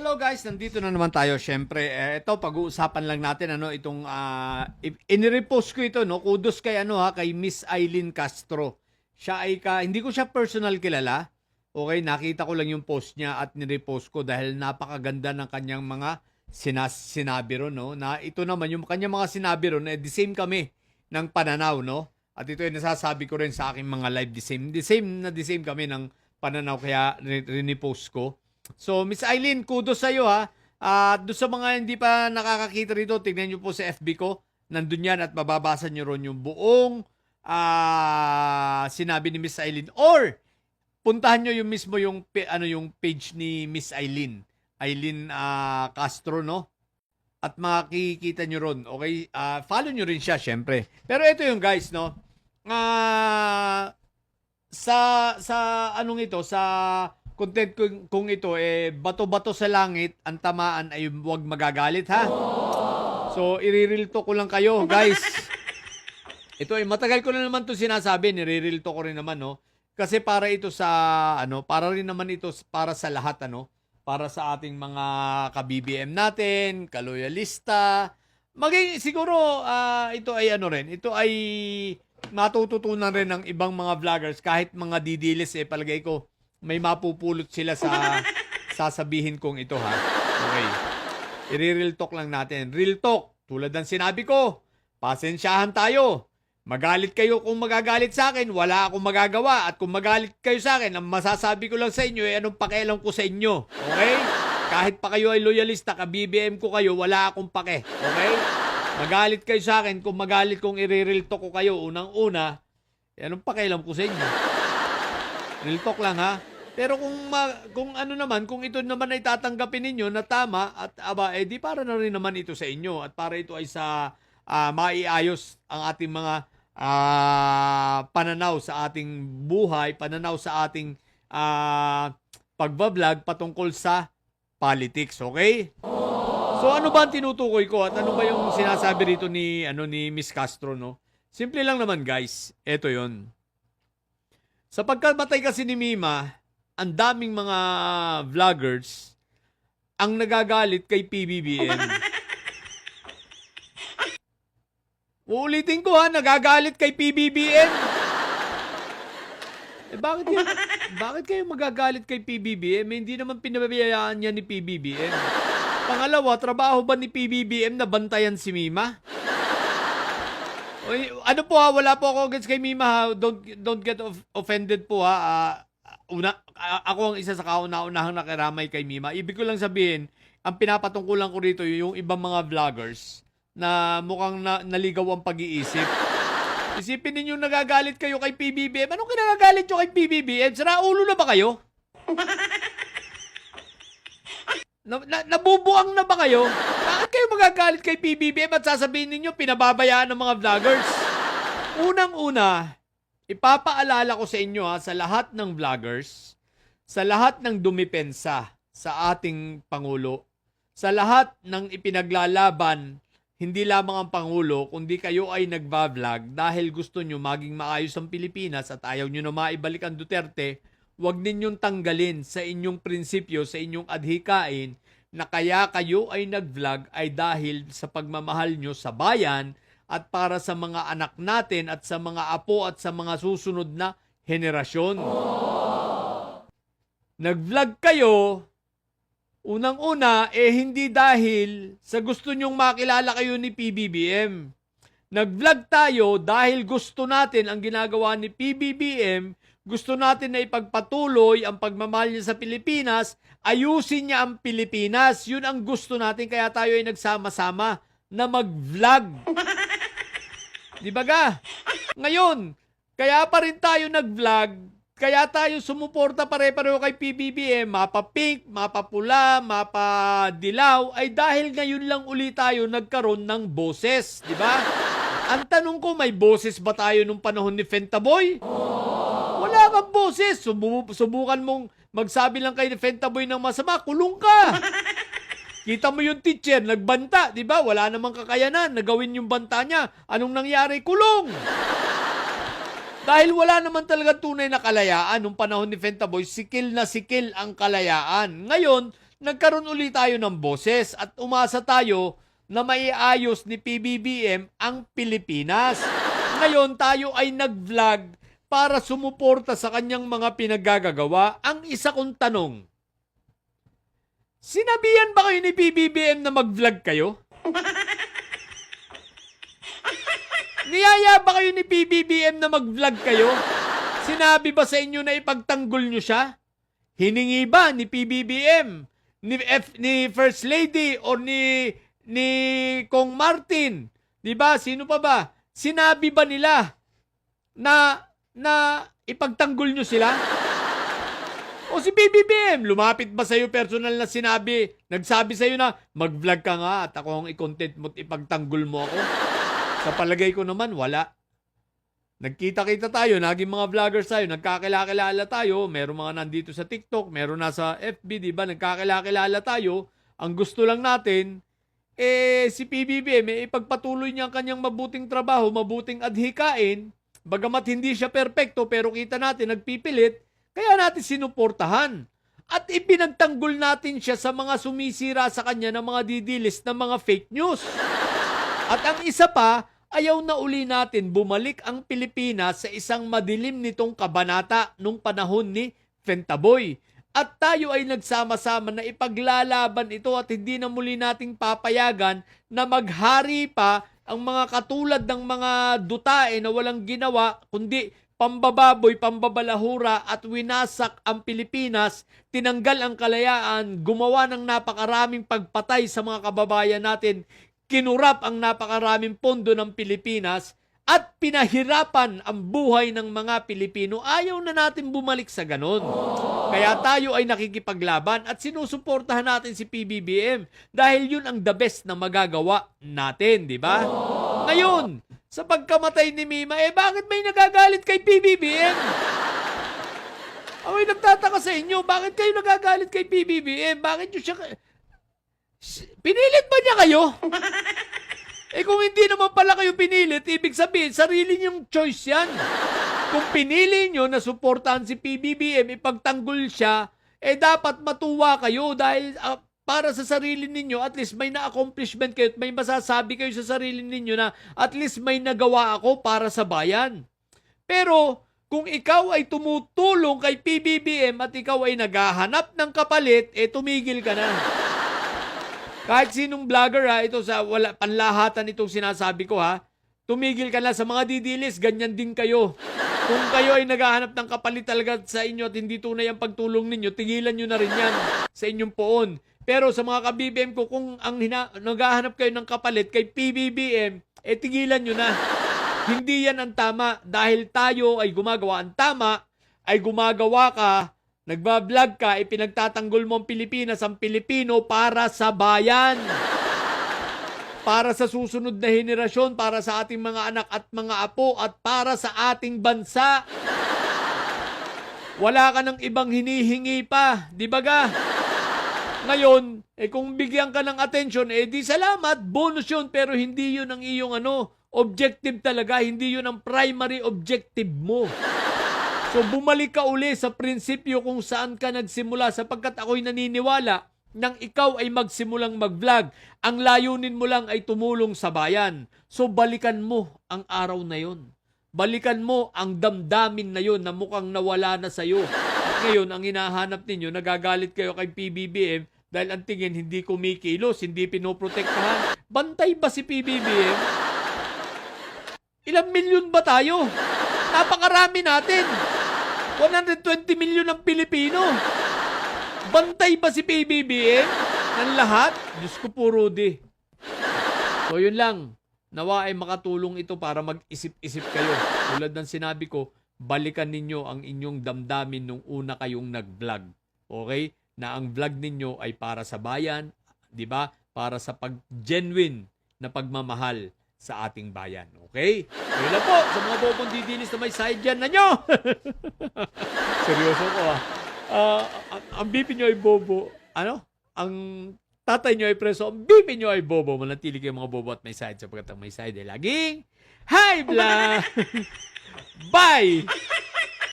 hello guys, nandito na naman tayo. Syempre, ito pag-uusapan lang natin itong inirepost ko ito, no. Kudos kay kay Miss Eileen Castro. Siya ay hindi ko siya personal kilala. Okay, nakita ko lang yung post niya at nirepost ko dahil napakaganda ng kanyang mga sinabi ron, no. Na ito naman yung kanyang mga sinabi ron, the same kami ng pananaw, no. At ito ay nasasabi ko rin sa aking mga live, the same kami ng pananaw, kaya rinipost ko. So, Miss Eileen, kudos sa iyo ha. At doon sa mga hindi pa nakakakita rito, tignan niyo po sa FB ko. Nandun yan at mababasa niyo ron yung buong sinabi ni Miss Eileen. Or, puntahan niyo yung mismo yung page ni Miss Eileen. Eileen Castro, no? At makikita niyo ron. Okay? Follow niyo rin siya, syempre. Pero ito yung guys, no? Sa content kung ito, bato-bato sa langit, ang tamaan ay huwag magagalit, ha? So, i-real talk ko lang kayo, guys. Ito matagal ko na naman to sinasabi, nire-real talk ko rin naman, no? Kasi para ito sa, para rin naman ito para sa lahat, para sa ating mga ka-BBM natin, ka-loyalista. Siguro, ito ay ito ay matututunan rin ng ibang mga vloggers, kahit mga didilis, palagay ko, may mapupulot sila sa sasabihin kong ito, ha? Okay. I-real talk lang natin. Real talk. Tulad ng sinabi ko, pasensyahan tayo. Magalit kayo kung magagalit sa akin, wala akong magagawa. At kung magalit kayo sa akin, ang masasabi ko lang sa inyo, anong pakialam ko sa inyo. Okay? Kahit pa kayo ay loyalista, ka-BBM ko kayo, wala akong pake. Okay? Magalit kayo sa akin, kung magalit kong i-real talk ko kayo, unang-una, anong pakialam ko sa inyo. Real talk lang, ha? Pero kung ito naman ay tatanggapin ninyo na tama at di para na rin naman ito sa inyo at para ito ay sa maiayos ang ating mga pananaw sa ating buhay, pananaw sa ating pagbablog patungkol sa politics, okay? So ano ba ang tinutukoy ko at ano ba yung sinasabi rito ni Miss Castro, no? Simple lang naman, guys. Ito 'yon. Sa pagkamatay kasi ni Mima, ang daming mga vloggers ang nagagalit kay PBBM. Uulitin ko, ha, nagagalit kay PBBM. Bakit kayo magagalit kay PBBM? Hindi naman pinabayaan niya ni PBBM. Pangalawa, trabaho ba ni PBBM na bantayan si Mima? Wala po ako against kay Mima, ha. Don't get offended po, ha. Ako ang isa sa kauna-unahang nakiramay kay Mima. Ibig ko lang sabihin, ang pinapatungkulan ko rito yung ibang mga vloggers na mukhang naligaw ang pag-iisip. Isipin ninyo nagagalit kayo kay PBBM. Anong kinagagalit nyo kay PBBM? Sira ulo na ba kayo? Nabubuang na ba kayo? Bakit kayo magagalit kay PBBM at sasabihin ninyo pinababayaan ng mga vloggers? Unang-una, ipapaalala ko sa inyo, sa lahat ng vloggers, sa lahat ng dumipensa sa ating Pangulo, sa lahat ng ipinaglalaban, hindi lamang ang Pangulo, kundi kayo ay nagba-vlog dahil gusto nyo maging maayos ang Pilipinas at ayaw nyo na maibalik ang Duterte, huwag ninyong tanggalin sa inyong prinsipyo, sa inyong adhikain, na kaya kayo ay nag-vlog ay dahil sa pagmamahal nyo sa bayan at para sa mga anak natin at sa mga apo at sa mga susunod na henerasyon. Nag-vlog kayo, unang-una, hindi dahil sa gusto nyong makilala kayo ni PBBM. Nag-vlog tayo dahil gusto natin ang ginagawa ni PBBM, gusto natin na ipagpatuloy ang pagmamahal niya sa Pilipinas, ayusin niya ang Pilipinas. Yun ang gusto natin, kaya tayo ay nagsama-sama na mag-vlog. Di ba ga? Ngayon, kaya pa rin tayo nag-vlog, kaya tayo sumuporta pare-pareho kay PBBM, mapa-pink, mapa-pula, mapa-dilaw, ay dahil ngayon lang uli tayo nagkaroon ng boses, di ba? Ang tanong ko, may boses ba tayo nung panahon ni Fentaboy? Wala kang boses. Subukan mong magsabi lang kay Fentaboy ng masama, kulong ka. Kita mo yung teacher, nagbanta, di ba? Wala namang kakayanan, nagawin yung banta niya. Anong nangyari? Kulong. Dahil wala naman talaga tunay na kalayaan nung panahon ni Fentaboy, sikil na sikil ang kalayaan. Ngayon, nagkaroon ulit tayo ng boses at umasa tayo na maiayos ni PBBM ang Pilipinas. Ngayon tayo ay nag-vlog para sumuporta sa kanyang mga pinaggagawa. Ang isa kong tanong, sinabihan ba kayo ni PBBM na mag-vlog kayo? Niyaya ba kayo ni PBBM na mag-vlog kayo? Sinabi ba sa inyo na ipagtanggol nyo siya? Hiningi ba ni PBBM, ni First Lady o ni Kong Martin? 'Di ba? Sino pa ba? Sinabi ba nila na ipagtanggol nyo sila? O si PBBM, lumapit ba sa'yo personal na nagsabi sa'yo na mag-vlog ka nga at ako ang i-content mo at ipagtanggol mo ako? Sa palagay ko naman, wala. Nagkita-kita tayo, naging mga vloggers tayo, nagkakilala tayo, meron mga nandito sa TikTok, meron nasa FB, di ba? Nagkakilala tayo. Ang gusto lang natin, si PBBM, ipagpatuloy niya ang kanyang mabuting trabaho, mabuting adhikain, bagamat hindi siya perpekto, pero kita natin, nagpipilit, kaya natin sinuportahan. At ipinagtanggol natin siya sa mga sumisira sa kanya ng mga didilis ng mga fake news. At ang isa pa, ayaw na uli natin bumalik ang Pilipinas sa isang madilim nitong kabanata nung panahon ni Fentaboy. At tayo ay nagsama-sama na ipaglalaban ito at hindi na muli nating papayagan na maghari pa ang mga katulad ng mga dutae na walang ginawa kundi pambababoy, pambabalahura at winasak ang Pilipinas, tinanggal ang kalayaan, gumawa ng napakaraming pagpatay sa mga kababayan natin, kinurap ang napakaraming pondo ng Pilipinas at pinahirapan ang buhay ng mga Pilipino. Ayaw na natin bumalik sa ganon. Kaya tayo ay nakikipaglaban at sinusuportahan natin si PBBM dahil yun ang the best na magagawa natin, di ba? Ngayon, sa pagkamatay ni Mima, bakit may nagagalit kay PBBM? Ako'y nagtataka sa inyo, bakit kayo nagagalit kay PBBM? Bakit nyo siya... Pinilit ba niya kayo? Kung hindi naman pala kayo pinilit, ibig sabihin, sarili niyong choice yan. Kung pinili nyo na suportahan si PBBM, ipagtanggol siya, dapat matuwa kayo dahil para sa sarili ninyo, at least may na-accomplishment kayo at may masasabi kayo sa sarili ninyo na at least may nagawa ako para sa bayan. Pero kung ikaw ay tumutulong kay PBBM at ikaw ay naghahanap ng kapalit, tumigil ka na. Kahit sinong vlogger ito sa panlahatan itong sinasabi ko tumigil ka na sa mga didilis, ganyan din kayo. Kung kayo ay naghahanap ng kapalit talaga sa inyo at hindi tunay ang pagtulong ninyo, tigilan nyo na rin yan sa inyong poon. Pero sa mga ka-BBM ko, kung naghahanap kayo ng kapalit kay PBBM, tigilan nyo na. Hindi yan ang tama dahil tayo ay gumagawa. Ang tama ay gumagawa ka, nagbablog ka, ipinagtatanggol mo ang Pilipinas, ang Pilipino para sa bayan. Para sa susunod na henerasyon, para sa ating mga anak at mga apo, at para sa ating bansa. Wala ka ng ibang hinihingi pa, di ba ga? Ngayon, kung bigyan ka ng atensyon, di salamat, bonus yun, pero hindi yun ang iyong objective talaga, hindi yun ang primary objective mo. So bumalik ka uli sa prinsipyo kung saan ka nagsimula sapagkat ako'y naniniwala nang ikaw ay magsimulang mag-vlog, ang layunin mo lang ay tumulong sa bayan. So balikan mo ang araw na yun. Balikan mo ang damdamin na yun na mukhang nawala na sa'yo. At ngayon, ang hinahanap ninyo, nagagalit kayo kay PBBM dahil ang tingin hindi kumikilos, hindi pinoprotektahan. Bantay ba si PBBM? Ilang milyon ba tayo? Napakarami natin. 120 milyon ang Pilipino. Bantay ba si PBBM ng lahat? Diyos ko po, Rudy. So yun lang. Nawa ay makatulong ito para mag-isip-isip kayo. Tulad ng sinabi ko, balikan ninyo ang inyong damdamin nung una kayong nag-vlog. Okay? Na ang vlog ninyo ay para sa bayan, di ba? Para sa genuine na pagmamahal sa ating bayan. Okay? So yun lang po. Sa mga bobong didilis na may side dyan na nyo. Seryoso ko ang bibi nyo ay bobo. Ang tatay nyo ay preso. Ang bibi nyo ay bobo. Manatili kayo mga bobo at may side sapagkat ang may side ay laging high blood. Bye!